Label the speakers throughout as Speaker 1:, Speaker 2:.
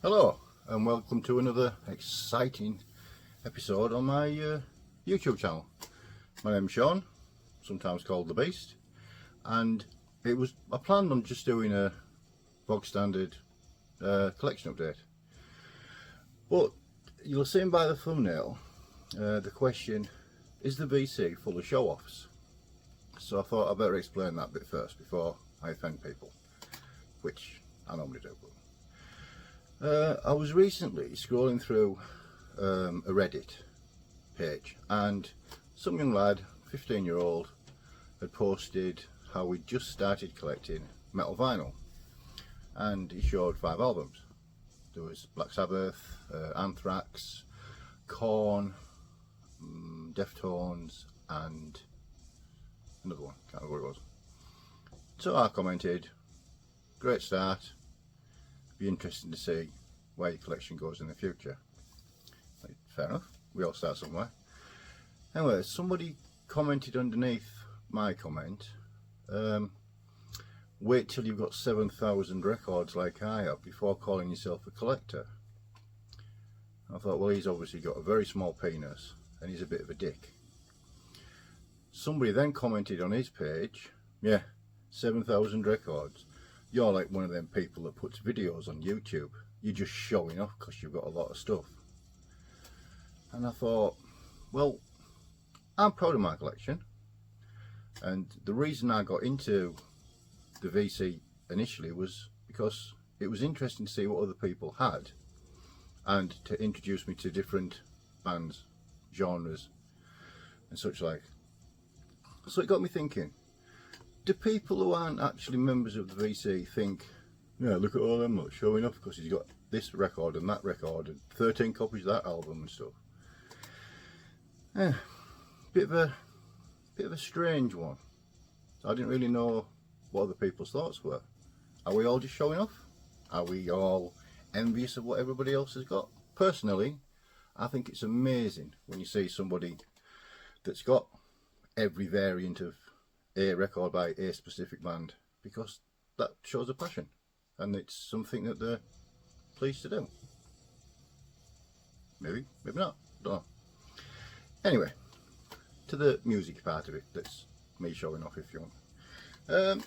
Speaker 1: Hello and welcome to another exciting episode on my YouTube channel. My name's Sean, sometimes called The Beast, and I planned on just doing a bog standard collection update, but you'll see by the thumbnail the question, is the VC full of show-offs? So I thought I'd better explain that bit first before I offend people, which I normally do. I was recently scrolling through a Reddit page, and some young lad, 15-year-old, had posted how we just started collecting metal vinyl, and he showed 5 albums. There was Black Sabbath, Anthrax, Korn, Deftones, and another one, can't remember what it was. So I commented, great start, be interesting to see where your collection goes in the future. Fair enough, we all start somewhere. Anyway, somebody commented underneath my comment, wait till you've got 7,000 records like I have before calling yourself a collector. I thought, well, he's obviously got a very small penis and he's a bit of a dick. Somebody then commented on his page, yeah, 7,000 records. You're like one of them people that puts videos on YouTube. You're just showing off because you've got a lot of stuff. And I thought, well, I'm proud of my collection. And the reason I got into the VC initially was because it was interesting to see what other people had and to introduce me to different bands, genres and such like. So it got me thinking, do people who aren't actually members of the VC think, yeah, look at all them lot showing off because he's got this record and that record and 13 copies of that album and stuff? Yeah, bit of a strange one. I didn't really know what other people's thoughts were. Are we all just showing off? Are we all envious of what everybody else has got? Personally, I think it's amazing when you see somebody that's got every variant of a record by a specific band, because that shows a passion and it's something that they're pleased to do. Maybe not, don't know. Anyway, to the music part of it, that's me showing off if you want.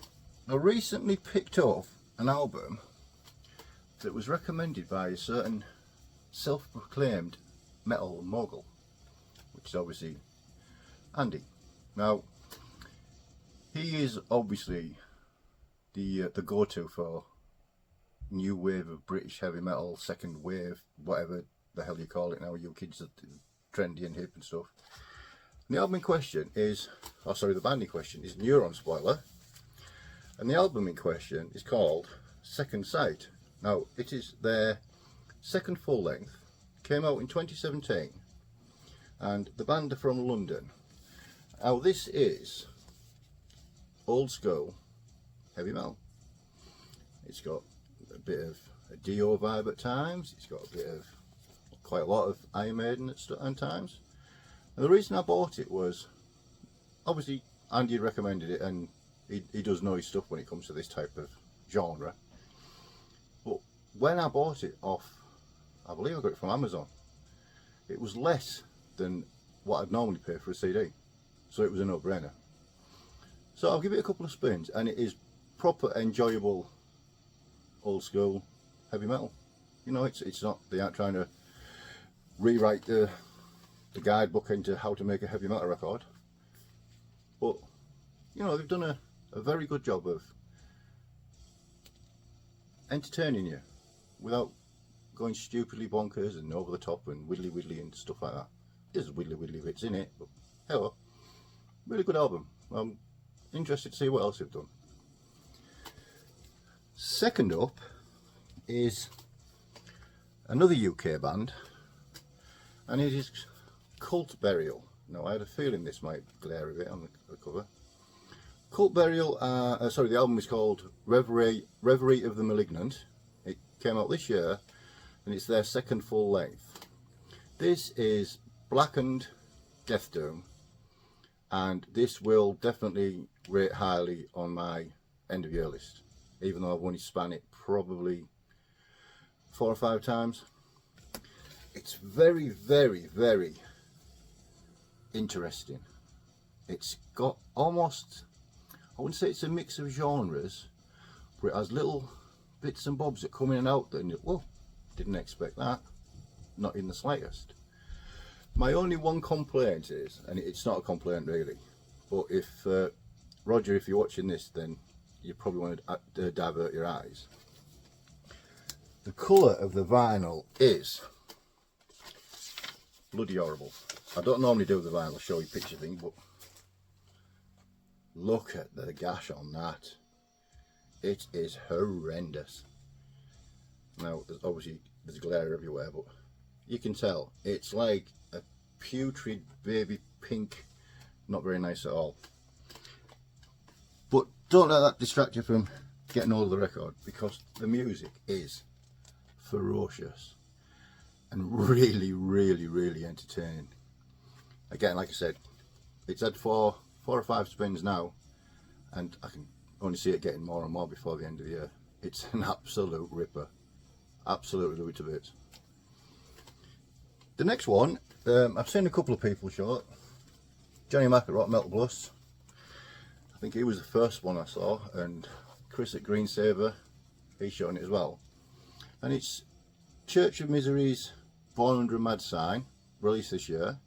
Speaker 1: I recently picked up an album that was recommended by a certain self-proclaimed metal mogul, which is obviously Andy. Now, he is obviously the go-to for new wave of British heavy metal, second wave, whatever the hell you call it now, you kids are trendy and hip and stuff. And the album in question is, oh sorry, the band in question is Neuron, spoiler. And the album in question is called Second Sight. Now, it is their second full length, came out in 2017, and the band are from London. Now, this is old school heavy metal. It's got a bit of a Dio vibe at times. It's got a bit of, quite a lot of Iron Maiden at times. And the reason I bought it was, obviously Andy recommended it, and he does know his stuff when it comes to this type of genre. But when I bought it off, I believe I got it from Amazon, it was less than what I'd normally pay for a CD. So it was a no-brainer. So I'll give it a couple of spins, and it is proper enjoyable old school heavy metal. You know, it's not, they aren't trying to rewrite the guidebook into how to make a heavy metal record, but you know, they've done a very good job of entertaining you without going stupidly bonkers and over the top and widdly and stuff like that. There's widdly bits in it, but hello, really good album. I'm interested to see what else they've done. Second up is another UK band, and it is Cult Burial. Now, I had a feeling this might glare a bit on the cover. Cult Burial, the album is called Reverie of the Malignant. It came out this year, and it's their second full length. This is blackened death doom, and this will definitely rate highly on my end of year list, even though I've only spanned it probably 4 or 5 times. It's very, very, very interesting. It's got almost, I wouldn't say it's a mix of genres, but it has little bits and bobs that come in and out that, whoa, didn't expect that, not in the slightest. My only one complaint is, and it's not a complaint really, but if Roger, if you're watching this, then you probably want to divert your eyes. The colour of the vinyl is bloody horrible. I don't normally do the vinyl show you picture thing, but look at the gash on that. It is horrendous. Now, obviously there's glare everywhere, but you can tell it's like a putrid baby pink. Not very nice at all. But don't let that distract you from getting hold of the record, because the music is ferocious and really, really, really entertaining. Again, like I said, it's had four or five spins now, and I can only see it getting more and more before the end of the year. It's an absolute ripper, absolutely do it to bits. The next one, I've seen a couple of people show it. Johnny Mack at Rock Metal Plus, I think he was the first one I saw, and Chris at Green Saver, he's showing it as well. And it's Church of Misery's Born Under a Mad Sign, released this year.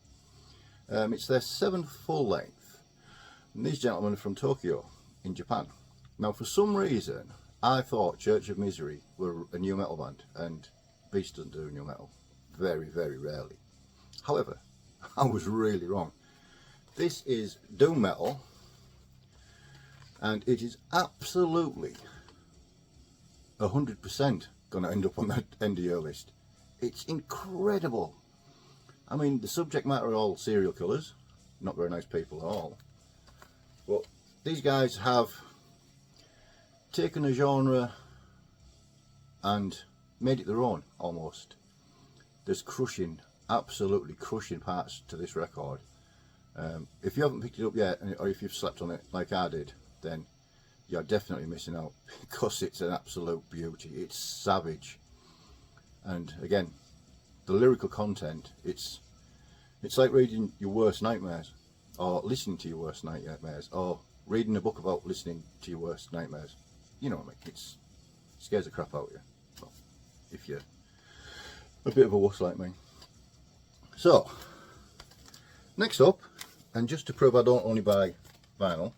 Speaker 1: It's their 7th full length, and these gentlemen are from Tokyo in Japan. Now, for some reason I thought Church of Misery were a new metal band, and Beast doesn't do new metal, very, very rarely. However, I was really wrong. This is doom metal, and it is absolutely 100% going to end up on the end of your list. It's incredible. I mean, the subject matter are all serial killers, not very nice people at all, but these guys have taken a genre and made it their own almost. There's crushing, absolutely crushing parts to this record. If you haven't picked it up yet, or if you've slept on it like I did, then you're definitely missing out, because it's an absolute beauty. It's savage, and again, the lyrical content, it's like reading your worst nightmares, or listening to your worst nightmares, or reading a book about listening to your worst nightmares. You know what I mean? It scares the crap out of you, well, if you're a bit of a wuss like me. So, next up, and just to prove I don't only buy vinyl,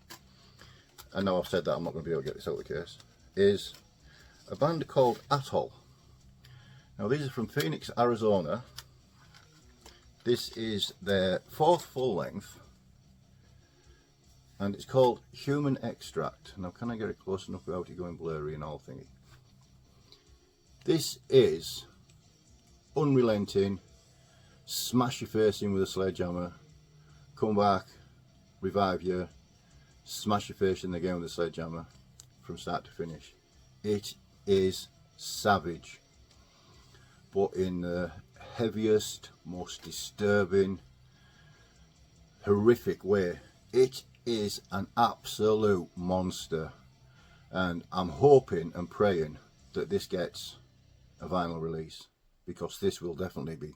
Speaker 1: and now I've said that I'm not going to be able to get this out of the case, is a band called Atoll. Now, these are from Phoenix, Arizona. This is their 4th full length, and it's called Human Extract. Now, can I get it close enough without it going blurry and all thingy? This is unrelenting, smash your face in with a sledgehammer, come back, revive you, smash your face in the game with a sledgehammer from start to finish. It is savage, but in the heaviest, most disturbing, horrific way. It is an absolute monster, and I'm hoping and praying that this gets a vinyl release, because this will definitely be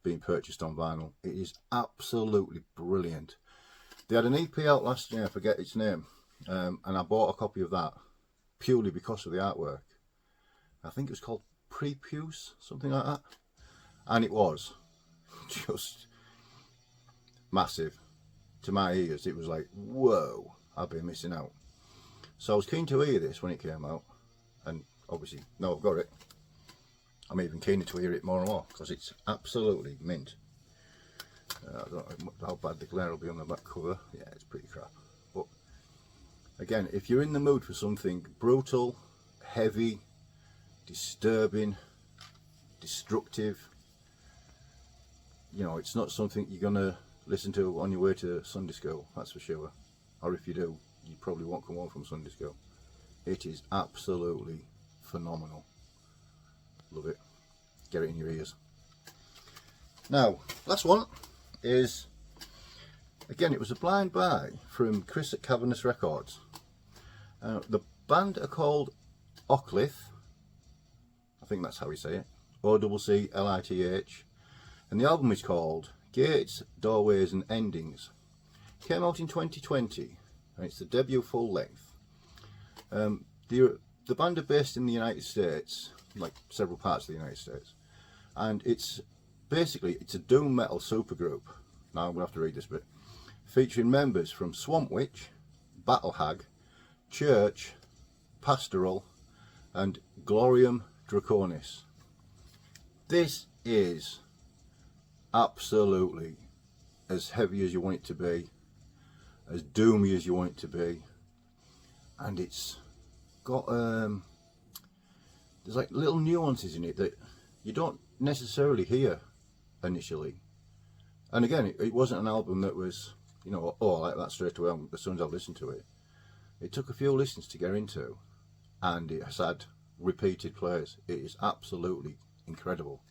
Speaker 1: being purchased on vinyl. It is absolutely brilliant. They had an EP out last year, I forget its name, and I bought a copy of that purely because of the artwork. I think it was called Prepuce, something like that, and it was just massive. To my ears, it was like, whoa, I've been missing out. So I was keen to hear this when it came out, and obviously now I've got it, I'm even keener to hear it more and more, because it's absolutely mint. I don't know how bad the glare will be on the back cover. Yeah, it's pretty crap. But again, if you're in the mood for something brutal, heavy, disturbing, destructive, you know, it's not something you're gonna listen to on your way to Sunday school, that's for sure. Or if you do, you probably won't come home from Sunday school. It is absolutely phenomenal. Love it. Get it in your ears. Now, last one is, again, it was a blind buy from Chris at Cavernous Records. The band are called Olliff. I think that's how you say it, Occlith, and the album is called Gates, Doorways and Endings. Came out in 2020, and it's the debut full length. The band are based in the United States, like several parts of the United States, and it's basically a doom metal supergroup. Now I'm going to have to read this bit. Featuring members from Swamp Witch, Battle Hag, Church, Pastoral and Glorium Draconis. This is absolutely as heavy as you want it to be, as doomy as you want it to be, and it's got there's like little nuances in it that you don't necessarily hear initially. And again, it wasn't an album that was, you know, oh, I like that straight away as soon as I listened to it. It took a few listens to get into, and it has had repeated plays. It is absolutely incredible.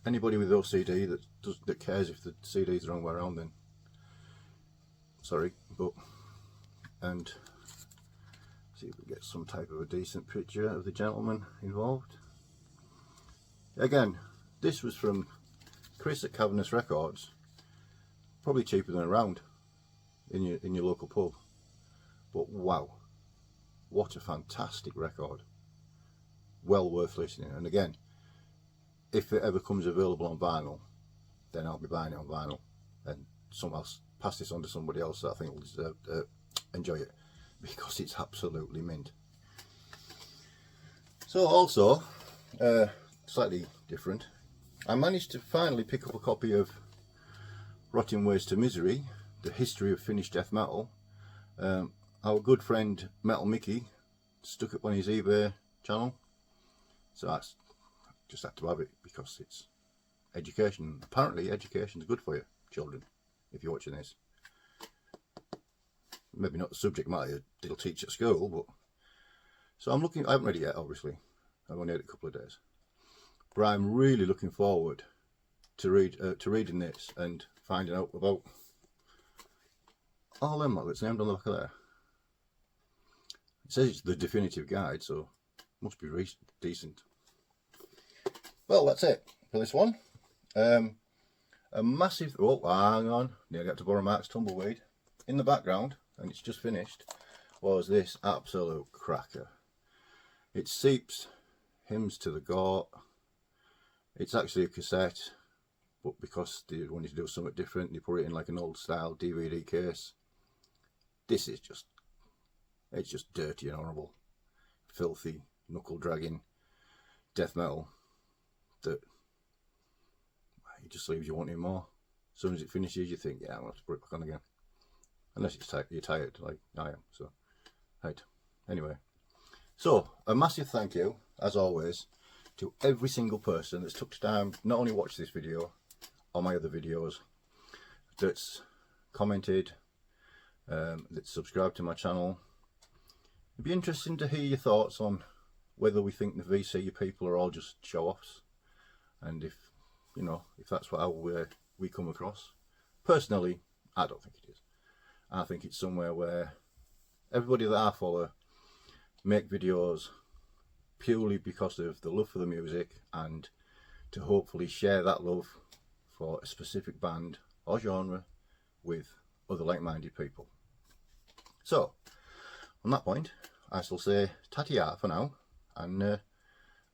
Speaker 1: Anybody with OCD that cares if the CD's the wrong way around, then sorry, but, and see if we get some type of a decent picture of the gentleman involved. Again, this was from Chris at Cavernous Records, probably cheaper than a round in your local pub, but wow, what a fantastic record, well worth listening. And again, if it ever comes available on vinyl, then I'll be buying it on vinyl, and I'll pass this on to somebody else that I think will enjoy it, because it's absolutely mint. So also, slightly different, I managed to finally pick up a copy of Rotting Ways to Misery, The History of Finnish Death Metal. Our good friend Metal Mickey stuck it on his eBay channel, so that's just had to have it because it's education. Apparently education is good for you children, if you're watching this. Maybe not the subject matter they'll teach at school, but so I'm looking. I haven't read it yet, obviously. I've only had it a couple of days, but I'm really looking forward to reading this and finding out about all them that's named on the back of there. It says it's the definitive guide, so must be decent. Well, that's it for this one. A massive, oh hang on, nearly got to borrow Mark's Tumbleweed. In the background, and it's just finished, was this absolute cracker. It Seeps, Hymns to the Goat. It's actually a cassette, but because they wanted to do something different, they put it in like an old style DVD case. This is just, it's just dirty and horrible, filthy, knuckle dragging death metal that it just leaves you wanting more. As soon as it finishes, you think, yeah, I'm going to have to put it back on again. Unless you're tired, like I am. So, right. Anyway, so a massive thank you, as always, to every single person that's took time not only watch this video or my other videos, that's commented, that's subscribed to my channel. It'd be interesting to hear your thoughts on whether we think the VC people are all just show-offs, and if, you know, if that's how we come across. Personally, I don't think it is. I think it's somewhere where everybody that I follow make videos purely because of the love for the music and to hopefully share that love for a specific band or genre with other like-minded people. So, on that point, I shall say ta-ta for now, and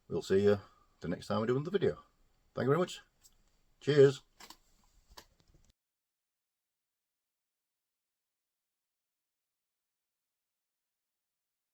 Speaker 1: we'll see you the next time we do another video. Thank you very much. Cheers.